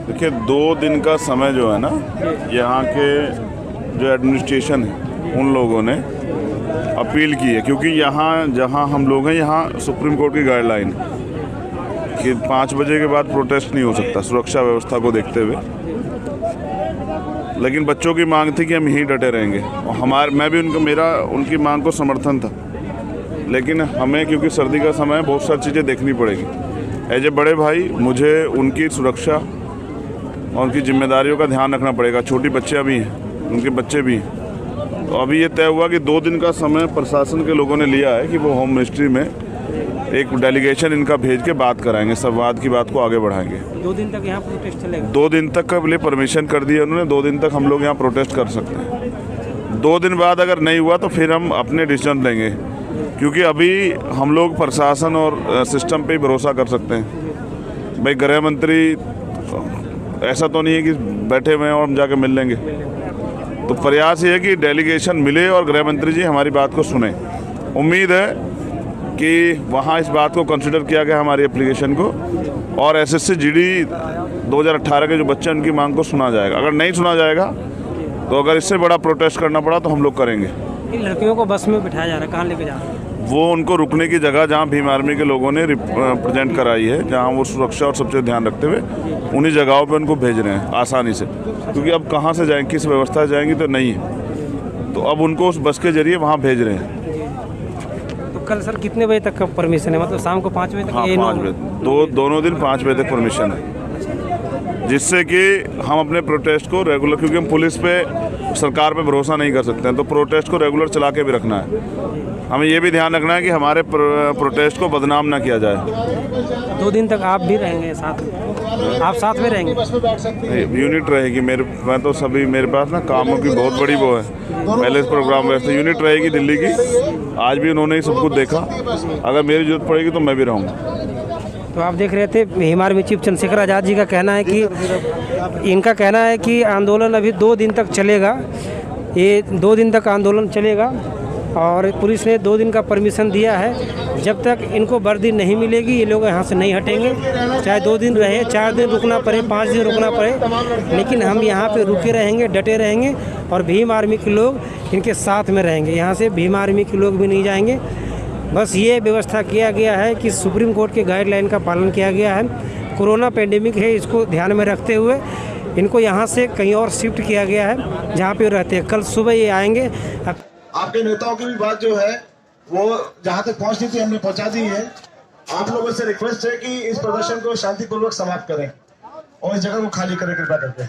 देखिए 2 दिन का समय जो है ना, यहाँ के जो एडमिनिस्ट्रेशन है उन लोगों ने अपील की है, क्योंकि यहाँ जहाँ हम लोग हैं यहाँ सुप्रीम कोर्ट की गाइडलाइन है कि 5 बजे के बाद प्रोटेस्ट नहीं हो सकता सुरक्षा व्यवस्था को देखते हुए। लेकिन बच्चों की मांग थी कि हम यहीं डटे रहेंगे और मैं भी उनकी मांग को समर्थन था। लेकिन हमें क्योंकि सर्दी का समय है, बहुत सारी चीज़ें देखनी पड़ेगी। एज ए बड़े भाई मुझे उनकी सुरक्षा और उनकी जिम्मेदारियों का ध्यान रखना पड़ेगा। छोटी बच्चियाँ भी हैं, उनके बच्चे भी हैं। तो अभी ये तय हुआ कि 2 दिन का समय प्रशासन के लोगों ने लिया है कि वो होम मिनिस्ट्री में एक डेलीगेशन इनका भेज के बात कराएंगे, संवाद की बात को आगे बढ़ाएंगे। 2 दिन तक यहाँ प्रोटेस्ट चलेगा? 2 दिन तक का लिए परमिशन कर दिया उन्होंने। 2 दिन तक हम लोग यहाँ प्रोटेस्ट कर सकते हैं। 2 दिन बाद अगर नहीं हुआ तो फिर हम अपने डिसीजन लेंगे, क्योंकि अभी हम लोग प्रशासन और सिस्टम पे ही भरोसा कर सकते हैं। भाई गृह मंत्री ऐसा तो नहीं है कि बैठे हुए हैं और हम जाके मिल लेंगे। तो प्रयास ये है कि डेलीगेशन मिले और गृह मंत्री जी हमारी बात को सुने। उम्मीद है कि वहाँ इस बात को कंसिडर किया गया, हमारी एप्लीकेशन को, और एसएससी जीडी 2018 के जो बच्चे उनकी मांग को सुना जाएगा। अगर नहीं सुना जाएगा तो अगर इससे बड़ा प्रोटेस्ट करना पड़ा तो हम लोग करेंगे। इन लड़कियों को बस में बिठाया जा रहा है, कहाँ लेके जा रहा है? वो उनको रुकने की जगह जहाँ भीम आर्मी के लोगों ने प्रेजेंट कराई है, जहाँ वो सुरक्षा और सबसे ध्यान रखते हुए उन्हीं जगहों पे उनको भेज रहे हैं आसानी से। क्योंकि अब कहाँ से जाएंगे, किस व्यवस्था से जाएंगी तो नहीं है, तो अब उनको उस बस के जरिए वहाँ भेज रहे हैं। तो कल सर कितने बजे तक का परमिशन है? मतलब शाम को 5 बजे तक? हाँ, 5 बजे। दोनों दिन 5 बजे तक परमिशन है, जिससे कि हम अपने प्रोटेस्ट को रेगुलर, क्योंकि हम पुलिस पे, सरकार पे भरोसा नहीं कर सकते हैं, तो प्रोटेस्ट को रेगुलर चला के भी रखना है। हमें ये भी ध्यान रखना है कि हमारे प्रोटेस्ट को बदनाम ना किया जाए। 2 दिन तक आप भी रहेंगे साथ में? आप साथ में रहेंगे? यूनिट रहेगी मेरे पास ना कामों की बहुत बड़ी वो है, पहले से प्रोग्राम व्यवस्था। यूनिट रहेगी दिल्ली की। आज भी उन्होंने ही सब कुछ देखा। अगर मेरी जरूरत पड़ेगी तो मैं भी रहूँगा। तो आप देख रहे थे भीम आर्मी चीफ चंद्रशेखर आज़ाद जी का कहना है कि इनका कहना है कि आंदोलन अभी 2 दिन तक चलेगा। ये 2 दिन तक आंदोलन चलेगा और पुलिस ने 2 दिन का परमिशन दिया है। जब तक इनको वर्दी नहीं मिलेगी ये लोग यहाँ से नहीं हटेंगे। चाहे 2 दिन रहे, 4 दिन रुकना पड़े, 5 दिन रुकना पड़े, लेकिन हम यहाँ पे रुके रहेंगे, डटे रहेंगे और भीम आर्मी के लोग इनके साथ में रहेंगे। यहाँ से भीम आर्मी के लोग भी नहीं जाएंगे। बस ये व्यवस्था किया गया है कि सुप्रीम कोर्ट के गाइडलाइन का पालन किया गया है। कोरोना पेंडेमिक है, इसको ध्यान में रखते हुए इनको यहाँ से कहीं और शिफ्ट किया गया है जहाँ पे रहते हैं। कल सुबह ये आएंगे। आपके नेताओं की भी बात जो है वो जहां तक पहुंचनी थी हमने पहुंचा दी है। आप लोगों से रिक्वेस्ट है कि इस प्रदर्शन को शांतिपूर्वक समाप्त करें और इस जगह को खाली करें कृपया करके।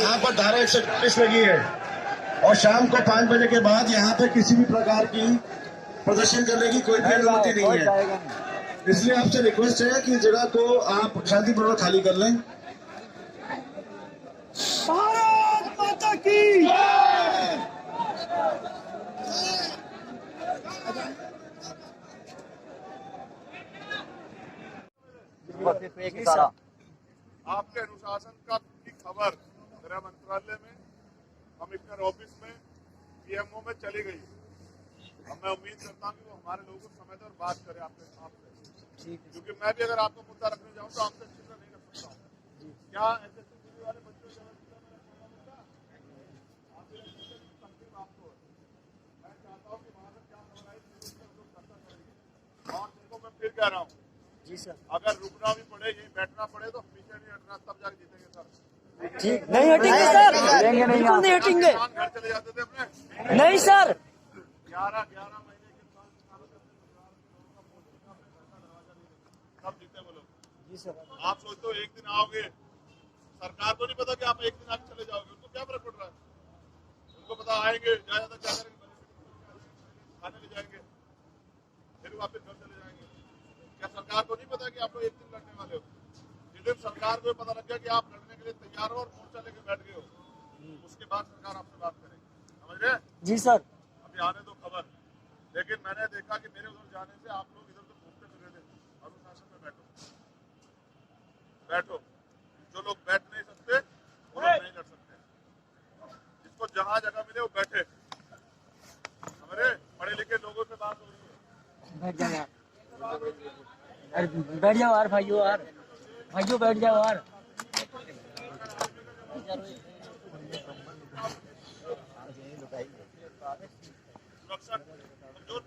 यहाँ पर धारा 138 लगी है और शाम को 5 बजे के बाद यहाँ पे किसी भी प्रकार की प्रदर्शन करने की कोई भी अनुमति नहीं है। इसलिए आपसे रिक्वेस्ट है कि जगह को आप शांतिपूर्वक खाली कर लें। भारत माता की आपके अनुशासन का की खबर गृह मंत्रालय में, कमिश्नर ऑफिस में, पीएमओ में चली गई। अब मैं उम्मीद करता हूँ कि वो हमारे लोगों को समय दें और बात करें आपसे, क्योंकि मैं भी अगर आपको मुद्दा रखने जाऊँ तो आपसे अच्छी तरह नहीं कर सकता हूँ। क्या एसएससी वाले बच्चों से आपको मैं चाहता हूँ कि वहाँ से क्या और देखो, मैं फिर कह रहा हूँ जी सर, अगर रुकना भी पड़े, यहीं बैठना पड़े तो पीछे नहीं हटना, तब जाके जीतेंगे सर। ठीक, नहीं हटेंगे सर, बिल्कुल नहीं हटेंगे। घर चले जाते थे अपने, नहीं सर। 11 महीने के तब जीते वो लोग। जी सर, आप सोचते हो एक दिन आओगे, सरकार को नहीं पता कि आप एक दिन आगे चले जाओगे, उनको क्या फर्क पड़ रहा है? उनको पता आएंगे, ज्यादा क्या करेंगे, खाने ले जाएंगे, फिर वापस घर चले जाएंगे। क्या सरकार को नहीं पता कि आप लोग एक दिन लड़ने वाले हो? जिस दिन सरकार को पता लग गया कि आप लड़ने के लिए तैयार हो और मोर्चा लेके बैठ गए हो, उसके बाद सरकार आपसे बात करेगी। समझ रहे? जी सर। अभी आने दो खबर। लेकिन मैंने देखा कि मेरे उधर जाने से आप लोग इधर उधर घूमते फिर रहे थे। अनुशासन में बैठो। जो लोग बैठ नहीं सकते वो लोग नहीं लड़ सकते। जिसको जहाँ जगह मिले वो बैठे। अरे बैठ जाओ यार भाइयों, बैठ जाओ यार। जो